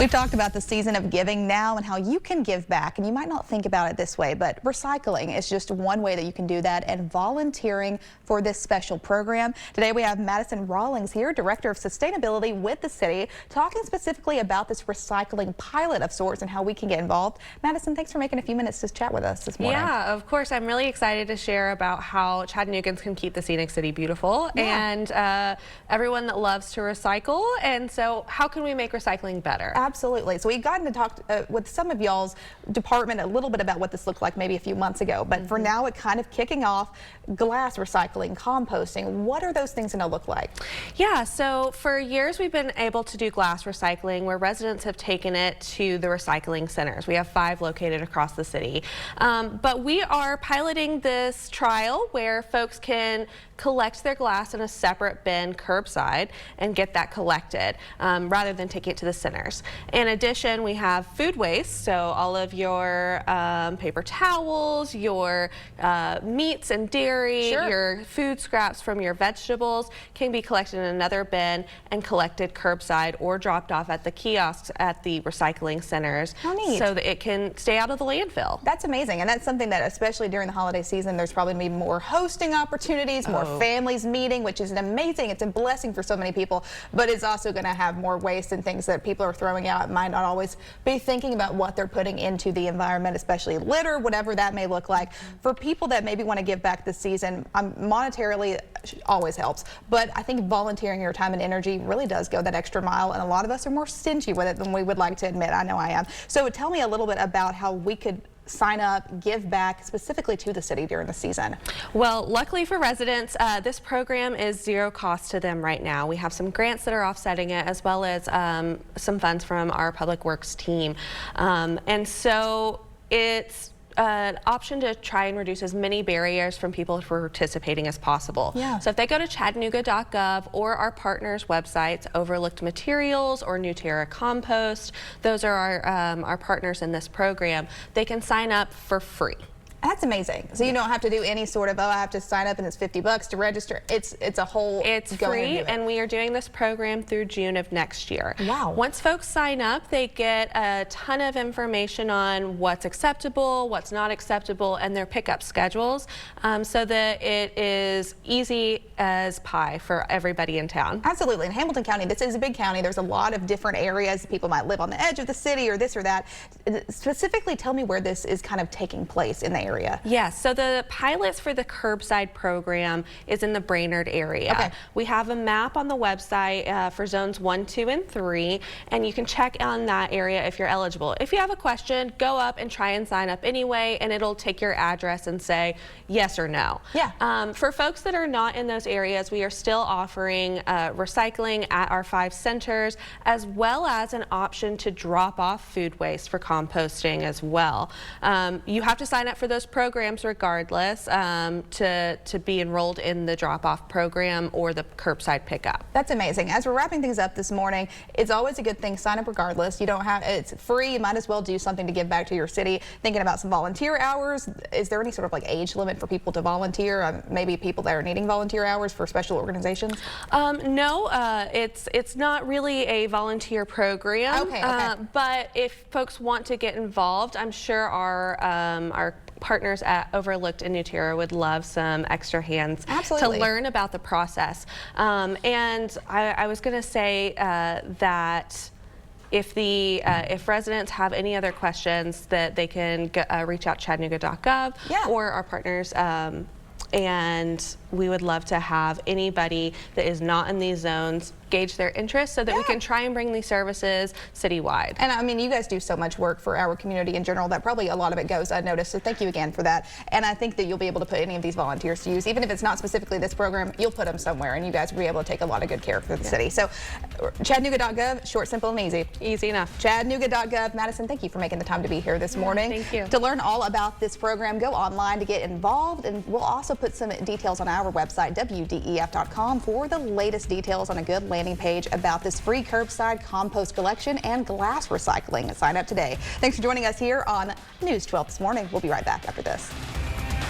We've talked about the season of giving now and how you can give back, and you might not think about it this way, but recycling is just one way that you can do that, and volunteering for this special program. Today we have Madison Rollings here, Director of Sustainability with the city, talking specifically about this recycling pilot of sorts and how we can get involved. Madison, thanks for making a few minutes to chat with us this morning. Yeah, of course. I'm really excited to share about how Chattanoogans can keep the scenic city beautiful and everyone that loves to recycle. And so how can we make recycling better? Absolutely. So we've gotten to talk with some of y'all's department a little bit about what this looked like maybe a few months ago, but for now it kind of kicking off glass recycling, composting. What are those things going to look like? Yeah, so for years we've been able to do glass recycling where residents have taken it to the recycling centers. We have 5 located across the city. But we are piloting this trial where folks can collect their glass in a separate bin curbside and get that collected rather than taking it to the centers. In addition, we have food waste, so all of your paper towels, your meats and dairy, your food scraps from your vegetables can be collected in another bin and collected curbside or dropped off at the kiosks at the recycling centers. How neat. So that it can stay out of the landfill. That's amazing, and that's something that especially during the holiday season there's probably going to be more hosting opportunities, more families meeting, which is amazing. It's a blessing for so many people, but it's also going to have more waste and things that people are throwing out, might not always be thinking about what they're putting into the environment, especially litter, whatever that may look like. For people that maybe want to give back this season, monetarily always helps, but I think volunteering your time and energy really does go that extra mile, and a lot of us are more stingy with it than we would like to admit. I know I am. So tell me a little bit about how we could sign up, give back specifically to the city during the season. Well, luckily for residents, this program is zero cost to them right now. We have some grants that are offsetting it, as well as some funds from our Public Works team. And so it's an option to try and reduce as many barriers from people participating as possible. So if they go to Chattanooga.gov or our partners' websites, Overlooked Materials or New Terra Compost, those are our partners in this program, they can sign up for free. That's amazing. So you don't have to do any sort of, oh, I have to sign up and it's $50 to register. It's a whole. It's free, and we are doing this program through June of next year. Wow. Once folks sign up, they get a ton of information on what's acceptable, what's not acceptable, and their pickup schedules, so that it is easy as pie for everybody in town. Absolutely. In Hamilton County, this is a big county. There's a lot of different areas. People might live on the edge of the city or this or that. Specifically, tell me where this is kind of taking place in the area. Yes, so the pilots for the curbside program is in the Brainerd area. We have a map on the website for zones 1, 2, and 3, and you can check on that area if you're eligible. If you have a question, go up and try and sign up anyway, and it'll take your address and say yes or no. For folks that are not in those areas, we are still offering recycling at our 5 centers, as well as an option to drop off food waste for composting as well. You have to sign up for those programs regardless to be enrolled in the drop-off program or the curbside pickup. That's amazing. As we're wrapping things up this morning, it's always a good thing. Sign up regardless. You don't have, it's free. You might as well do something to give back to your city. Thinking about some volunteer hours, is there any sort of like age limit for people to volunteer? Maybe people that are needing volunteer hours for special organizations? No, it's not really a volunteer program. But if folks want to get involved, I'm sure our partners at Overlooked and New Terra would love some extra hands to learn about the process. And I was going to say that if residents have any other questions, that they can reach out to Chattanooga.gov or our partners. And we would love to have anybody that is not in these zones gauge their interest so that we can try and bring these services citywide. And I mean, you guys do so much work for our community in general that probably a lot of it goes unnoticed, so thank you again for that. And I think that you'll be able to put any of these volunteers to use, even if it's not specifically this program, you'll put them somewhere and you guys will be able to take a lot of good care of the city. So Chattanooga.gov, short, simple, and easy. Easy enough. Chattanooga.gov. Madison, thank you for making the time to be here this morning. Thank you. To learn all about this program, go online to get involved, and we'll also put some details on our website, WDEF.com, for the latest details on a good landing page about this free curbside compost collection and glass recycling. Sign up today. Thanks for joining us here on News 12 this morning. We'll be right back after this.